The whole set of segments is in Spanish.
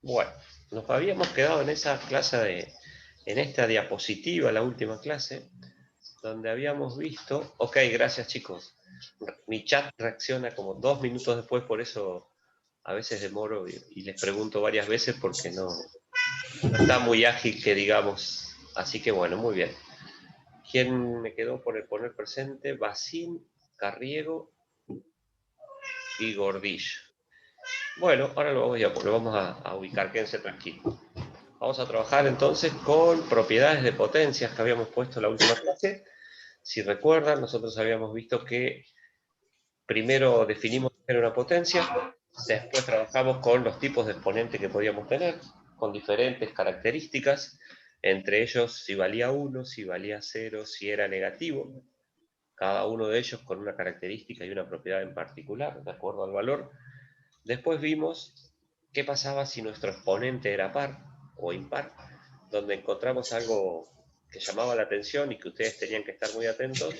Bueno, nos habíamos quedado en esa clase en esta diapositiva, la última clase, donde habíamos visto, ok, gracias chicos, mi chat reacciona como 2 minutos después, por eso a veces demoro y les pregunto varias veces porque no está muy ágil que digamos, así que bueno, muy bien. ¿Quién me quedó por poner presente? Bacín, Carriego y Gordillo. Bueno, ahora lo vamos a ubicar, quédense tranquilos. Vamos a trabajar entonces con propiedades de potencias que habíamos puesto en la última clase. Si recuerdan, nosotros habíamos visto que primero definimos qué era una potencia, después trabajamos con los tipos de exponente que podíamos tener, con diferentes características, entre ellos si valía 1, si valía 0, si era negativo, cada uno de ellos con una característica y una propiedad en particular, de acuerdo al valor. Después vimos qué pasaba si nuestro exponente era par o impar, donde encontramos algo que llamaba la atención y que ustedes tenían que estar muy atentos,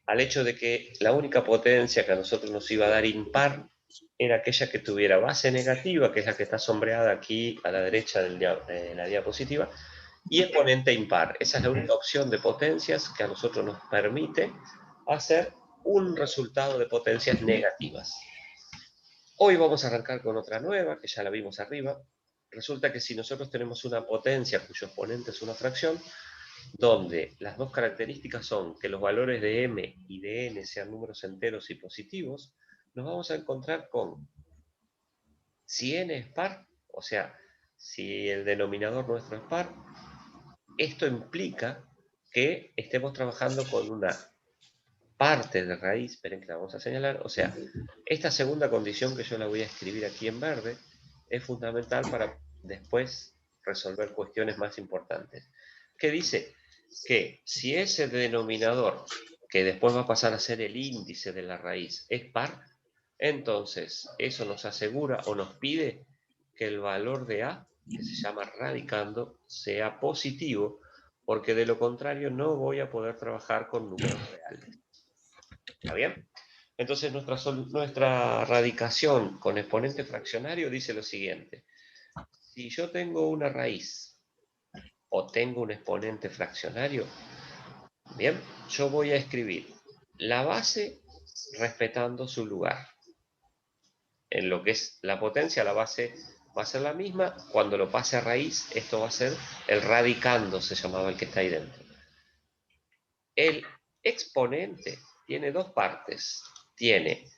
al hecho de que la única potencia que a nosotros nos iba a dar impar era aquella que tuviera base negativa, que es la que está sombreada aquí a la derecha de la diapositiva, y exponente impar. Esa es la única opción de potencias que a nosotros nos permite hacer un resultado de potencias negativas. Hoy vamos a arrancar con otra nueva, que ya la vimos arriba. Resulta que si nosotros tenemos una potencia cuyo exponente es una fracción, donde las dos características son que los valores de m y de n sean números enteros y positivos, nos vamos a encontrar con, si n es par, o sea, si el denominador nuestro es par, esto implica que estemos trabajando con una parte de raíz, esperen que la vamos a señalar, o sea, esta segunda condición que yo la voy a escribir aquí en verde es fundamental para después resolver cuestiones más importantes. Que dice que si ese denominador, que después va a pasar a ser el índice de la raíz, es par, entonces eso nos asegura o nos pide que el valor de A, que se llama radicando, sea positivo, porque de lo contrario no voy a poder trabajar con números reales. ¿Está bien? Entonces nuestra radicación con exponente fraccionario dice lo siguiente. Si yo tengo una raíz o tengo un exponente fraccionario, bien, yo voy a escribir la base respetando su lugar. En lo que es la potencia, la base va a ser la misma. Cuando lo pase a raíz, esto va a ser el radicando, se llamaba el que está ahí dentro. El exponente tiene dos partes. Tiene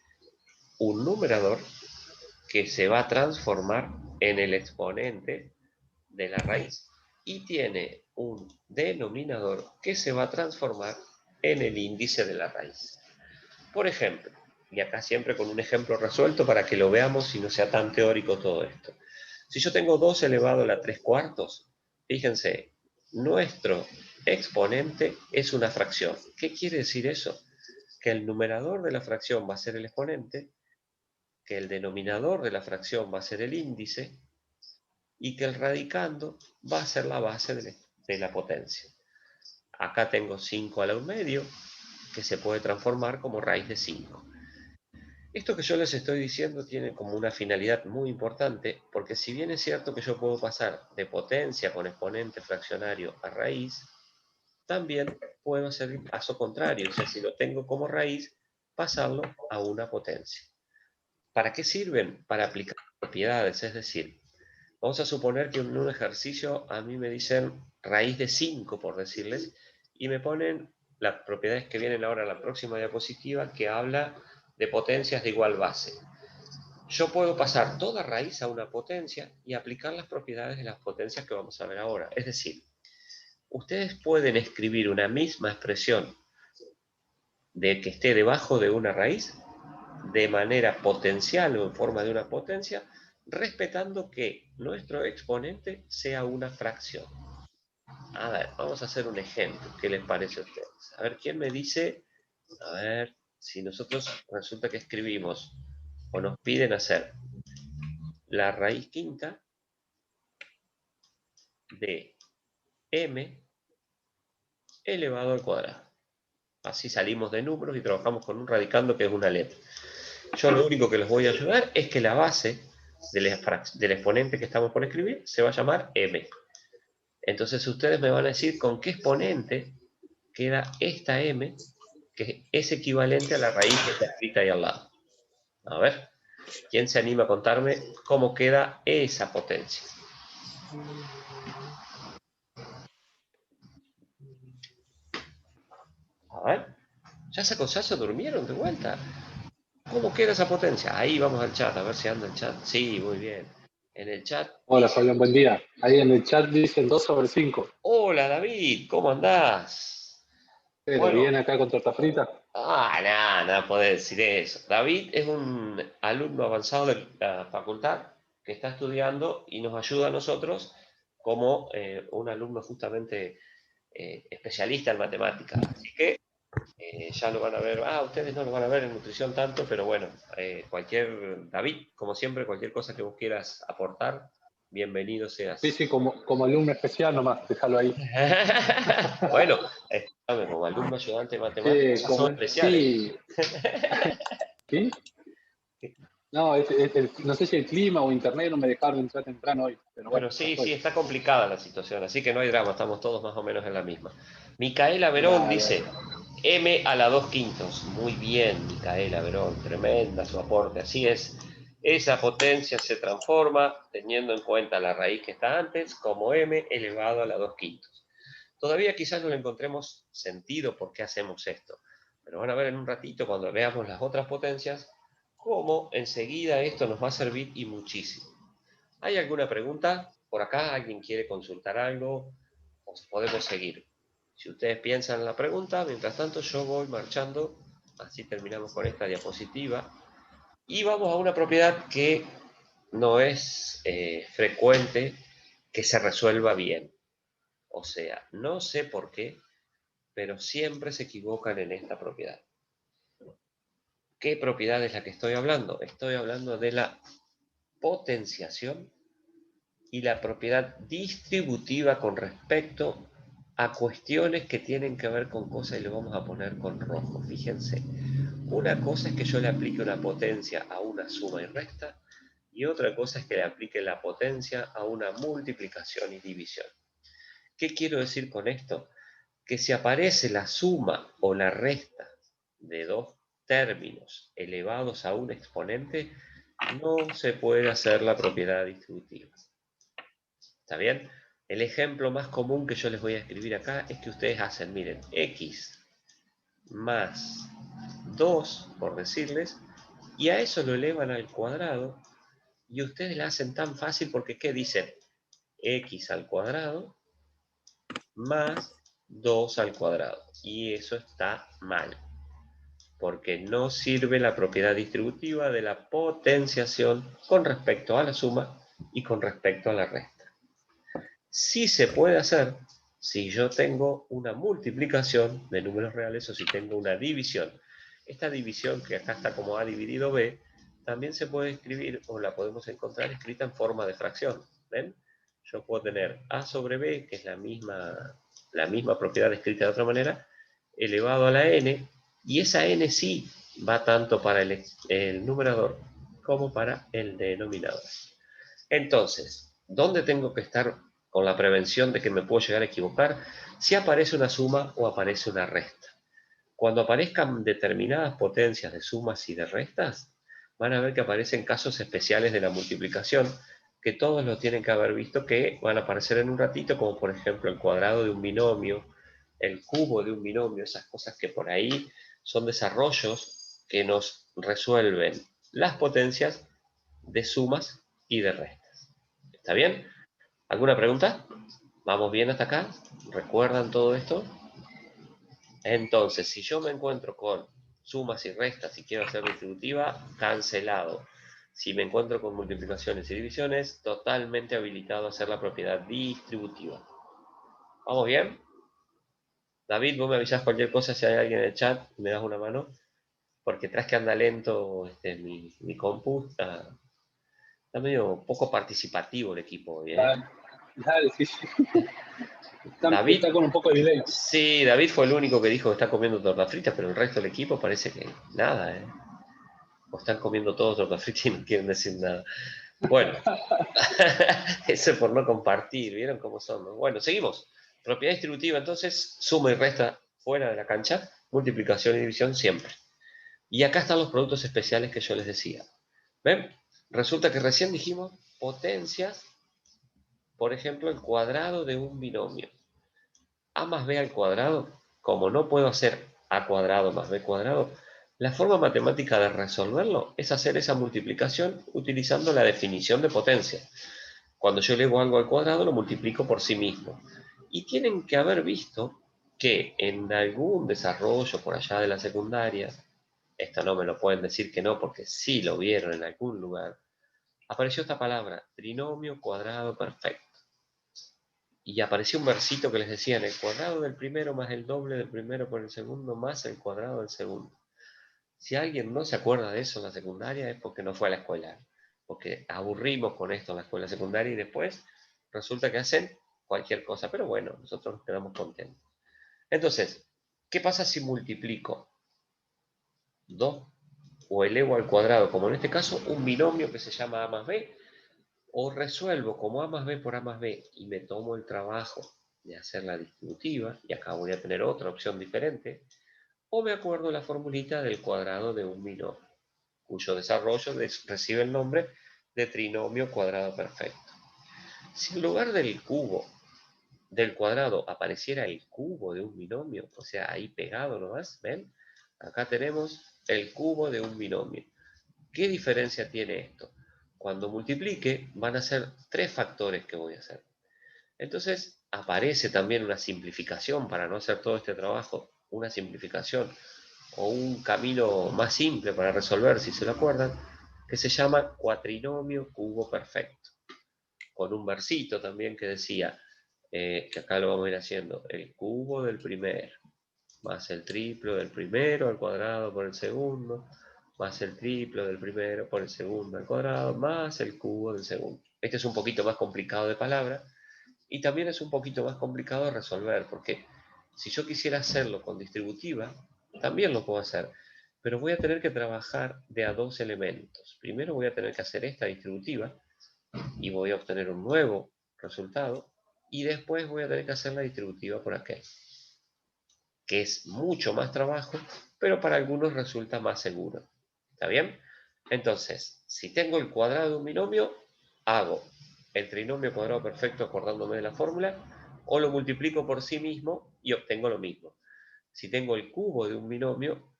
un numerador que se va a transformar en el exponente de la raíz y tiene un denominador que se va a transformar en el índice de la raíz. Por ejemplo, y acá siempre con un ejemplo resuelto para que lo veamos y no sea tan teórico todo esto. Si yo tengo 2 elevado a la 3 cuartos, fíjense, nuestro exponente es una fracción. ¿Qué quiere decir eso? Que el numerador de la fracción va a ser el exponente, que el denominador de la fracción va a ser el índice y que el radicando va a ser la base de la potencia. Acá tengo 5 a la 1/2, que se puede transformar como raíz de 5. Esto que yo les estoy diciendo tiene como una finalidad muy importante, porque si bien es cierto que yo puedo pasar de potencia con exponente fraccionario a raíz, también puedo hacer el paso contrario, o sea, si lo tengo como raíz, pasarlo a una potencia. ¿Para qué sirven? Para aplicar propiedades, es decir, vamos a suponer que en un ejercicio a mí me dicen raíz de 5, por decirles, y me ponen las propiedades que vienen ahora en la próxima diapositiva, que habla de potencias de igual base. Yo puedo pasar toda raíz a una potencia y aplicar las propiedades de las potencias que vamos a ver ahora. Es decir, ustedes pueden escribir una misma expresión de que esté debajo de una raíz de manera potencial o en forma de una potencia, respetando que nuestro exponente sea una fracción. A ver, vamos a hacer un ejemplo. ¿Qué les parece a ustedes? A ver, ¿quién me dice? A ver, si nosotros resulta que escribimos o nos piden hacer la raíz quinta de m elevado al cuadrado. Así salimos de números y trabajamos con un radicando que es una letra. Yo lo único que les voy a ayudar es que la base del exponente que estamos por escribir se va a llamar m. Entonces ustedes me van a decir con qué exponente queda esta m, que es equivalente a la raíz que está escrita ahí al lado. A ver, ¿quién se anima a contarme cómo queda esa potencia? A ver, ¿ya se durmieron de vuelta? ¿Cómo queda esa potencia? Ahí vamos al chat, a ver si anda el chat. Sí, muy bien. En el chat Hola, dice... Fabián, buen día. Ahí en el chat dicen 2/5. Hola David, ¿cómo andás? Pero Bueno, bien acá con torta frita. nada podés decir eso. David es un alumno avanzado de la facultad que está estudiando y nos ayuda a nosotros como un alumno justamente especialista en matemáticas. Así que ya lo van a ver. Ustedes no lo van a ver en nutrición tanto, pero bueno, David, como siempre, cualquier cosa que vos quieras aportar, bienvenido Sí, seas. sí, como alumno especial nomás, déjalo ahí. Bueno, como alumno ayudante de matemáticas ya son especiales. Sí, ¿sí? No, no sé si el clima o internet no me dejaron entrar temprano hoy, pero bueno, Bueno, ya sí, estoy. está complicada la situación, así que no hay drama, estamos todos más o menos en la misma. Micaela Verón Dale, dice, dale. m a la 2/5. Muy bien, Micaela Verón, tremenda su aporte, así es. Esa potencia se transforma, teniendo en cuenta la raíz que está antes, como m elevado a la 2/5. Todavía quizás no le encontremos sentido por qué hacemos esto, pero van a ver en un ratito, cuando veamos las otras potencias, cómo enseguida esto nos va a servir y muchísimo. ¿Hay alguna pregunta por acá? ¿Alguien quiere consultar algo? ¿O podemos seguir? Si ustedes piensan en la pregunta, mientras tanto yo voy marchando, así terminamos con esta diapositiva, y vamos a una propiedad que no es frecuente que se resuelva bien. O sea, no sé por qué, pero siempre se equivocan en esta propiedad. ¿Qué propiedad es la que estoy hablando? Estoy hablando de la potenciación y la propiedad distributiva con respecto a cuestiones que tienen que ver con cosas, y le vamos a poner con rojo. Fíjense, una cosa es que yo le aplique una potencia a una suma y resta, y otra cosa es que le aplique la potencia a una multiplicación y división. ¿Qué quiero decir con esto? Que si aparece la suma o la resta de dos términos elevados a un exponente, no se puede hacer la propiedad distributiva. ¿Está bien? El ejemplo más común que yo les voy a escribir acá es que ustedes hacen, miren, x más 2, por decirles, y a eso lo elevan al cuadrado, y ustedes la hacen tan fácil porque, ¿qué dicen? X al cuadrado más 2 al cuadrado. Y eso está mal, porque no sirve la propiedad distributiva de la potenciación con respecto a la suma y con respecto a la resta. Sí se puede hacer si yo tengo una multiplicación de números reales o si tengo una división. Esta división, que acá está como A dividido B, también se puede escribir o la podemos encontrar escrita en forma de fracción. ¿Ven? Yo puedo tener A sobre B, que es la misma propiedad escrita de otra manera, elevado a la n, y esa n sí va tanto para el numerador como para el denominador. Entonces, ¿dónde tengo que estar con la prevención de que me puedo llegar a equivocar? Si aparece una suma o aparece una resta. Cuando aparezcan determinadas potencias de sumas y de restas, van a ver que aparecen casos especiales de la multiplicación, que todos lo tienen que haber visto, que van a aparecer en un ratito, como por ejemplo el cuadrado de un binomio, el cubo de un binomio, esas cosas que por ahí son desarrollos que nos resuelven las potencias de sumas y de restas. ¿Está bien? ¿Alguna pregunta? ¿Vamos bien hasta acá? ¿Recuerdan todo esto? Entonces, si yo me encuentro con sumas y restas y quiero hacer distributiva, cancelado. Si me encuentro con multiplicaciones y divisiones, totalmente habilitado a hacer la propiedad distributiva. ¿Vamos bien? David, vos me avisás cualquier cosa si hay alguien en el chat, me das una mano, porque tras que anda lento mi compu, está medio poco participativo el equipo hoy, ¿eh? Dale, sí, sí. David, Está con un poco de delay. sí, David fue el único que dijo que está comiendo tortas fritas, pero el resto del equipo parece que nada, ¿eh? O están comiendo todos tortas fritas y no quieren decir nada. Bueno, eso por no compartir, ¿vieron cómo son? Bueno, seguimos. Propiedad distributiva, entonces, suma y resta fuera de la cancha, multiplicación y división siempre. Y acá están los productos especiales que yo les decía. ¿Ven? Resulta que recién dijimos potencias, por ejemplo, el cuadrado de un binomio. A más b al cuadrado, como no puedo hacer a cuadrado más b cuadrado, la forma matemática de resolverlo es hacer esa multiplicación utilizando la definición de potencia. Cuando yo elevo algo al cuadrado, lo multiplico por sí mismo. Y tienen que haber visto que en algún desarrollo por allá de la secundaria, esto no me lo pueden decir que no, porque sí lo vieron en algún lugar, apareció esta palabra, trinomio cuadrado perfecto. Y apareció un versito que les decía, el cuadrado del primero más el doble del primero por el segundo más el cuadrado del segundo. Si alguien no se acuerda de eso en la secundaria es porque no fue a la escuela, porque aburrimos con esto en la escuela secundaria y después resulta que hacen cualquier cosa, pero bueno, nosotros nos quedamos contentos. Entonces, ¿qué pasa si multiplico 2 o elevo al cuadrado, como en este caso, un binomio que se llama a más b, o resuelvo como a más b por a más b y me tomo el trabajo de hacer la distributiva, y acá voy a tener otra opción diferente, o me acuerdo la formulita del cuadrado de un binomio, cuyo desarrollo recibe el nombre de trinomio cuadrado perfecto. Si en lugar del cubo del cuadrado apareciera el cubo de un binomio, o sea, ahí pegado nomás, ¿ven? Acá tenemos el cubo de un binomio. ¿Qué diferencia tiene esto? Cuando multiplique, van a ser 3 factores que voy a hacer. Entonces, aparece también una simplificación para no hacer todo este trabajo, una simplificación o un camino más simple para resolver, si se lo acuerdan, que se llama cuatrinomio cubo perfecto, con un versito también que decía, que acá lo vamos a ir haciendo, el cubo del primero, más el triplo del primero al cuadrado por el segundo, más el triplo del primero por el segundo al cuadrado, más el cubo del segundo. Este es un poquito más complicado de palabra, y también es un poquito más complicado de resolver, porque si yo quisiera hacerlo con distributiva, también lo puedo hacer, pero voy a tener que trabajar de a 2 elementos. Primero voy a tener que hacer esta distributiva, y voy a obtener un nuevo resultado, y después voy a tener que hacer la distributiva por aquel, que es mucho más trabajo, pero para algunos resulta más seguro. ¿Está bien? Entonces, si tengo el cuadrado de un binomio, hago el trinomio cuadrado perfecto acordándome de la fórmula, o lo multiplico por sí mismo y obtengo lo mismo. Si tengo el cubo de un binomio,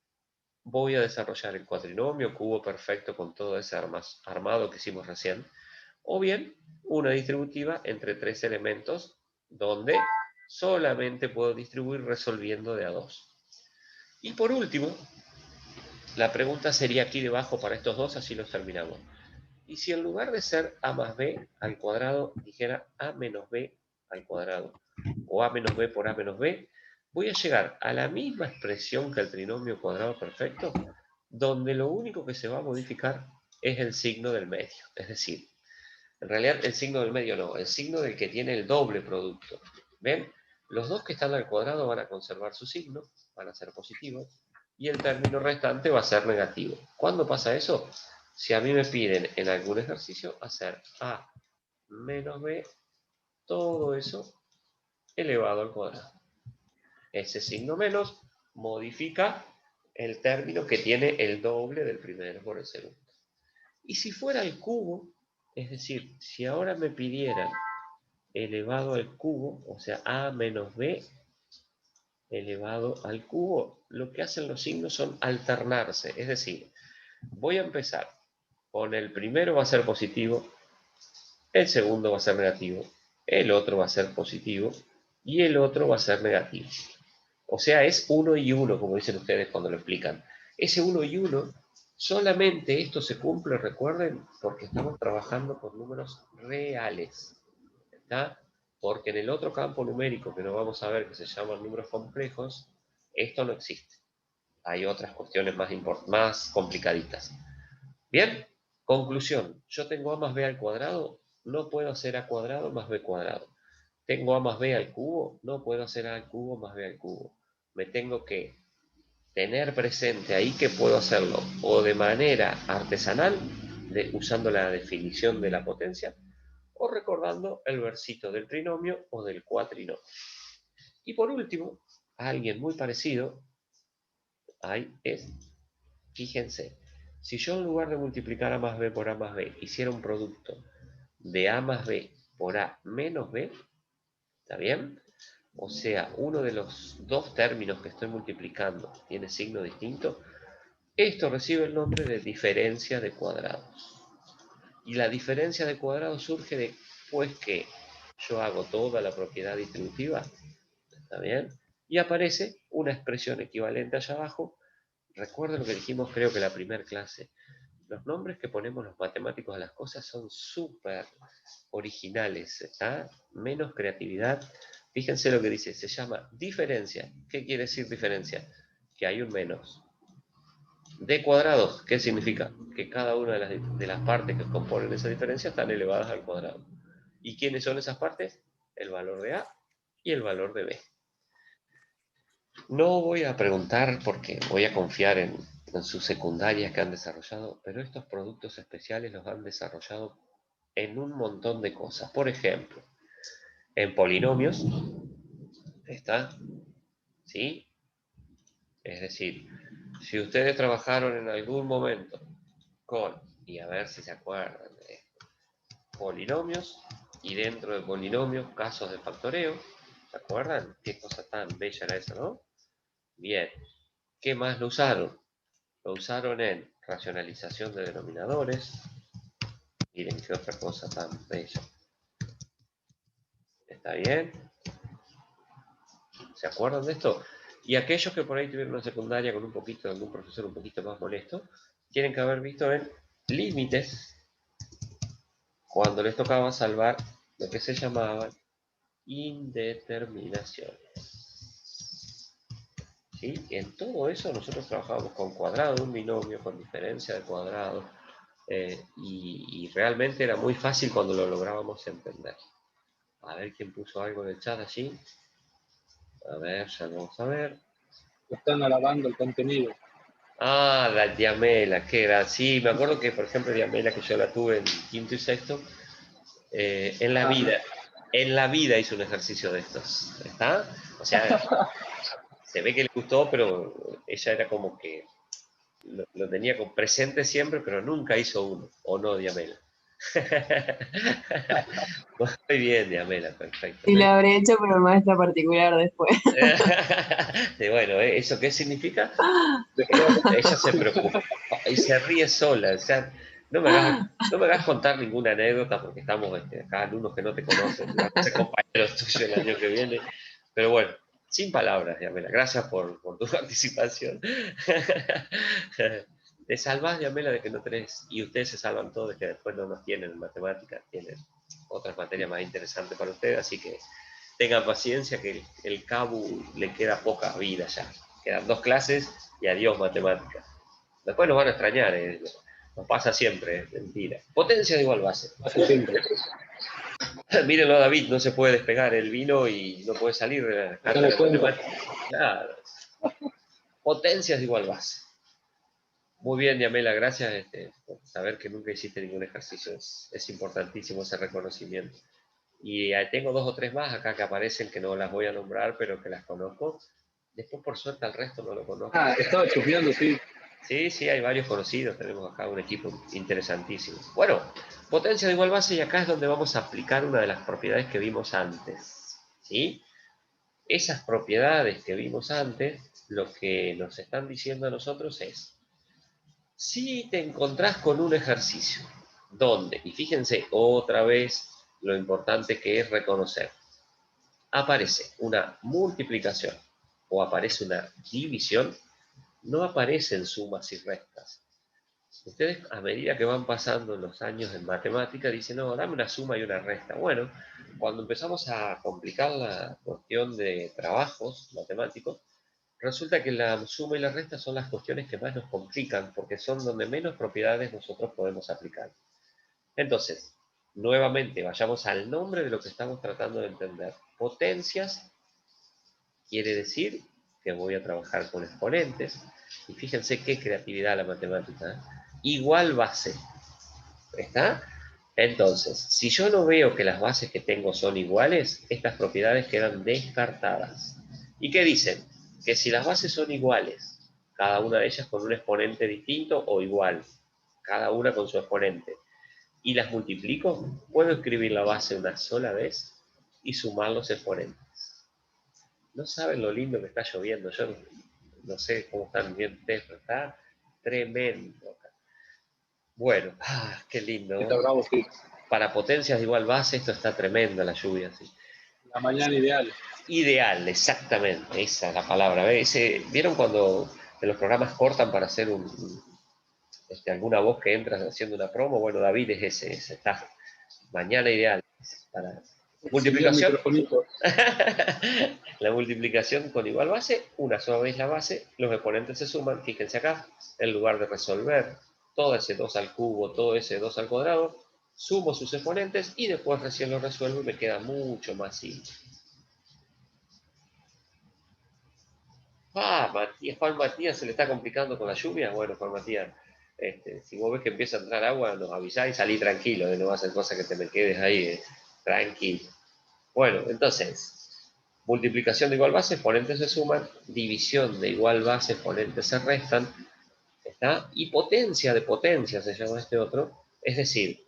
voy a desarrollar el cuatrinomio cubo perfecto con todo ese armado que hicimos recién, o bien una distributiva entre 3 elementos donde solamente puedo distribuir resolviendo de a 2. Y por último, la pregunta sería aquí debajo para estos dos, así los terminamos. Y si en lugar de ser a más b al cuadrado dijera a menos b al cuadrado, o a menos b por a menos b, voy a llegar a la misma expresión que el trinomio cuadrado perfecto, donde lo único que se va a modificar es el signo del medio. Es decir, en realidad el signo del medio no, el signo del que tiene el doble producto. ¿Ven? Los dos que están al cuadrado van a conservar su signo, van a ser positivos, y el término restante va a ser negativo. ¿Cuándo pasa eso? Si a mí me piden en algún ejercicio hacer a menos b, todo eso elevado al cuadrado. Ese signo menos modifica el término que tiene el doble del primero por el segundo. Y si fuera el cubo, es decir, si ahora me pidieran elevado al cubo, o sea, a menos b elevado al cubo, lo que hacen los signos son alternarse. Es decir, voy a empezar con el primero va a ser positivo, el segundo va a ser negativo, el otro va a ser positivo y el otro va a ser negativo. O sea, es 1 y 1, como dicen ustedes cuando lo explican. Ese 1 y 1, solamente esto se cumple, recuerden, porque estamos trabajando con números reales. ¿Está? Porque en el otro campo numérico que no vamos a ver, que se llaman números complejos, esto no existe. Hay otras cuestiones más complicaditas. Bien, conclusión. Yo tengo a más b al cuadrado, no puedo hacer a cuadrado más b cuadrado. Tengo a más b al cubo, no puedo hacer a al cubo más b al cubo. Me tengo que tener presente ahí que puedo hacerlo o de manera artesanal, usando la definición de la potencia, o recordando el versito del trinomio o del cuatrinomio. Y por último, alguien muy parecido, fíjense, si yo en lugar de multiplicar a más b por a más b, hiciera un producto de a más b por a menos b, ¿está bien? O sea, uno de los dos términos que estoy multiplicando tiene signo distinto, esto recibe el nombre de diferencia de cuadrados. Y la diferencia de cuadrados surge después que yo hago toda la propiedad distributiva, ¿está bien? Y aparece una expresión equivalente allá abajo. Recuerden lo que dijimos, creo que en la primera clase. Los nombres que ponemos los matemáticos a las cosas son súper originales, ¿está? Menos creatividad. Fíjense lo que dice, se llama diferencia. ¿Qué quiere decir diferencia? Que hay un menos. De cuadrados, ¿qué significa? Que cada una de las partes que componen esa diferencia están elevadas al cuadrado. ¿Y quiénes son esas partes? El valor de A y el valor de B. No voy a preguntar porque voy a confiar en sus secundarias que han desarrollado, pero estos productos especiales los han desarrollado en un montón de cosas. Por ejemplo, en polinomios, ¿está? ¿Sí? Es decir, si ustedes trabajaron en algún momento con, y a ver si se acuerdan de esto, polinomios, y dentro de polinomios, casos de factoreo, ¿se acuerdan? Qué cosa tan bella era esa, ¿no? Bien, ¿qué más lo usaron? Lo usaron en racionalización de denominadores. Miren qué otra cosa tan bella. ¿Está bien? ¿Se acuerdan de esto? Y aquellos que por ahí tuvieron una secundaria con un poquito, algún profesor un poquito más molesto, tienen que haber visto en límites, cuando les tocaba salvar lo que se llamaban indeterminaciones. ¿Sí? En todo eso nosotros trabajábamos con cuadrado de un binomio, con diferencia de cuadrado, y realmente era muy fácil cuando lo lográbamos entender. A ver quién puso algo en el chat allí. A ver, ya vamos a ver. Están alabando el contenido. Ah, la Diamela, que era. Sí, me acuerdo que, por ejemplo, Diamela, que yo la tuve en quinto y sexto, en la vida hizo un ejercicio de estos. ¿Está? O sea, se ve que le gustó, pero ella era como que lo tenía con presente siempre, pero nunca hizo uno. ¿O no, Diamela? Muy bien, Diamela, perfecto. Y lo habré hecho por maestra particular después. Bueno, ¿eso qué significa? Ella se preocupa y se ríe sola. O sea, no me hagas contar ninguna anécdota porque estamos acá alumnos que no te conocen, van a ser compañeros tuyos el año que viene. Pero bueno, sin palabras, Yamela. Gracias por tu participación. Te salvás, Yamela, de que no tenés, y ustedes se salvan todos de que después no nos tienen en matemáticas, tienen otras materias más interesantes para ustedes, así que tengan paciencia que el CABU le queda poca vida ya. Quedan 2 clases y adiós matemáticas. Después nos van a extrañar, nos pasa siempre, mentira. Potencia de igual base. Hace siempre. Mírenlo, David, no se puede despegar el vino y no puede salir de la carta de matemáticas. Claro. Potencias de igual base. Muy bien, Yamela, gracias por saber que nunca hiciste ningún ejercicio. Es importantísimo ese reconocimiento. Y tengo 2 o 3 más acá que aparecen que no las voy a nombrar, pero que las conozco. Después, por suerte, al resto no lo conozco. Estaba chusmeando, sí. Sí, hay varios conocidos. Tenemos acá un equipo interesantísimo. Bueno, potencia de igual base, y acá es donde vamos a aplicar una de las propiedades que vimos antes. ¿Sí? Esas propiedades que vimos antes, lo que nos están diciendo a nosotros es, si te encontrás con un ejercicio donde, y fíjense otra vez lo importante que es reconocer, aparece una multiplicación o aparece una división, no aparecen sumas y restas. Ustedes, a medida que van pasando los años en matemática, dicen, no, dame una suma y una resta. Bueno, cuando empezamos a complicar la cuestión de trabajos matemáticos, resulta que la suma y la resta son las cuestiones que más nos complican, porque son donde menos propiedades nosotros podemos aplicar. Entonces, nuevamente, vayamos al nombre de lo que estamos tratando de entender. Potencias quiere decir que voy a trabajar con exponentes, y fíjense qué creatividad la matemática, ¿eh? Igual base. ¿Está? Entonces, si yo no veo que las bases que tengo son iguales, estas propiedades quedan descartadas. ¿Y qué dicen? Que si las bases son iguales, cada una de ellas con un exponente distinto o igual, cada una con su exponente, y las multiplico, puedo escribir la base una sola vez y sumar los exponentes. No saben lo lindo que está lloviendo. Yo no sé cómo están viendo ustedes, pero está tremendo. Bueno, qué lindo. Está bravo, sí. Para potencias de igual base, esto está tremendo, la lluvia. Sí. La mañana ideal. Ideal, exactamente, esa es la palabra. ¿Vieron cuando en los programas cortan para hacer alguna voz que entra haciendo una promo? Bueno, David es ese está. Mañana ideal. Para multiplicación. La multiplicación con igual base, una sola vez la base, los exponentes se suman. Fíjense acá, en lugar de resolver todo ese 2 al cubo, todo ese 2 al cuadrado, sumo sus exponentes y después recién lo resuelvo y me queda mucho más simple. Juan Matías se le está complicando con la lluvia. Bueno, Juan Matías, si vos ves que empieza a entrar agua, nos avisás y salí tranquilo, no va a ser cosa que te me quedes ahí, tranquilo. Bueno, entonces, multiplicación de igual base, exponentes se suman, división de igual base, exponentes se restan, ¿está? Y potencia de potencia se llama este otro, es decir,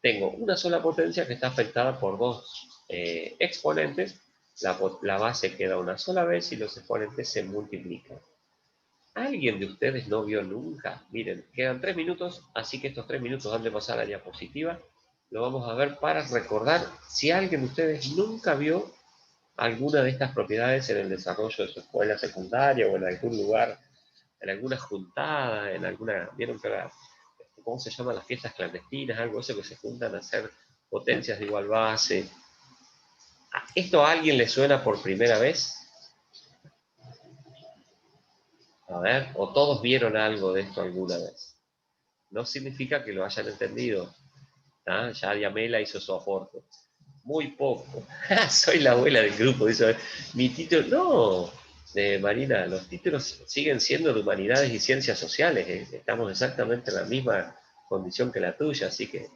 tengo una sola potencia que está afectada por dos exponentes, la base queda una sola vez y los exponentes se multiplican. ¿Alguien de ustedes no vio nunca? Miren, quedan 3 minutos, así que estos 3 minutos han de pasar a la diapositiva. Lo vamos a ver para recordar si alguien de ustedes nunca vio alguna de estas propiedades en el desarrollo de su escuela secundaria o en algún lugar, en alguna juntada, en alguna, ¿vieron que ahora, cómo se llaman las fiestas clandestinas? Algo eso que se juntan a hacer potencias de igual base. ¿Esto a alguien le suena por primera vez? A ver, o todos vieron algo de esto alguna vez. No significa que lo hayan entendido. ¿Ah? Ya Diamela hizo su aporte. Muy poco. Soy la abuela del grupo. Dice, mi título, no, Marina, los títulos siguen siendo de humanidades y ciencias sociales. Estamos exactamente en la misma condición que la tuya, así que,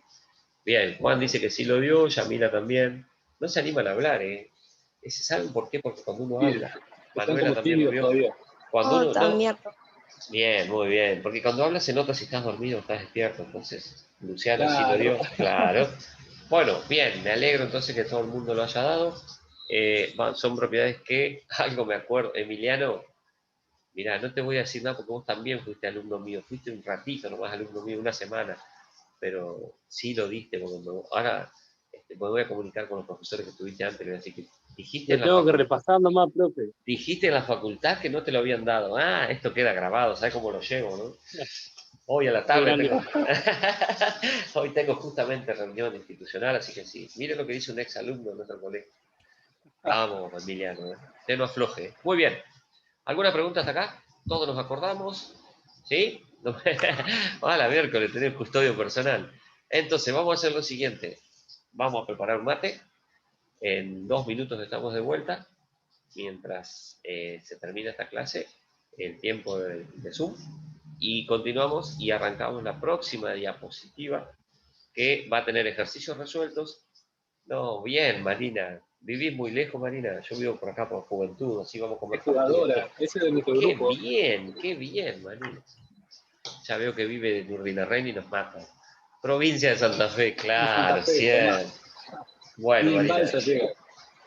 bien, Juan dice que sí lo vio, Yamila también. No se animan a hablar, ¿eh? ¿Saben por qué? Porque cuando uno habla, Manuela también lo vio. Todavía. Cuando uno, también. Bien, muy bien. Porque cuando hablas se nota si estás dormido o estás despierto. Entonces, Luciana sí lo dio. Claro. Bueno, bien, me alegro entonces que todo el mundo lo haya dado. Son propiedades que algo me acuerdo. Emiliano, mirá, no te voy a decir nada porque vos también fuiste alumno mío. Fuiste un ratito nomás alumno mío, una semana. Pero sí lo diste. Ahora me voy a comunicar con los profesores que estuviste antes. Le voy a decir que dijiste Lo tengo que repasar nomás, profe. Dijiste en la facultad que no te lo habían dado. Ah, esto queda grabado, ¿sabes cómo lo llevo, no? Hoy a la tarde tengo... Hoy tengo justamente reunión institucional, así que sí. Mire lo que dice un ex alumno de nuestro colegio. Vamos, Emiliano, ¿eh? No afloje. Muy bien. ¿Alguna pregunta hasta acá? ¿Todos nos acordamos? ¿Sí? A la miércoles tener custodio personal. Entonces, vamos a hacer lo siguiente. Vamos a preparar un mate. En 2 minutos estamos de vuelta. Mientras se termina esta clase, el tiempo de Zoom, y continuamos y arrancamos la próxima diapositiva que va a tener ejercicios resueltos. No, bien, Marina, vivís muy lejos, Marina, yo vivo por acá por Juventud, así vamos a comer. Es jugadora, ese es de nuestro grupo. Qué bien, Marina. Ya veo que vive en Urdinarren y nos mata. Provincia de Santa Fe, claro, cierto. Bueno, Marina,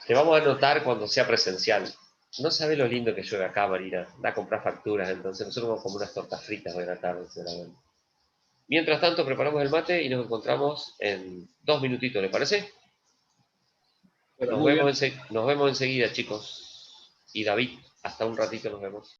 te vamos a anotar cuando sea presencial. No sabés lo lindo que llueve acá, Marina. Da a comprar facturas, entonces nosotros vamos a comer unas tortas fritas hoy en la tarde, seguramente. Mientras tanto, preparamos el mate y nos encontramos en 2 minutitos, ¿le parece? Nos vemos enseguida, chicos. Y David, hasta un ratito nos vemos.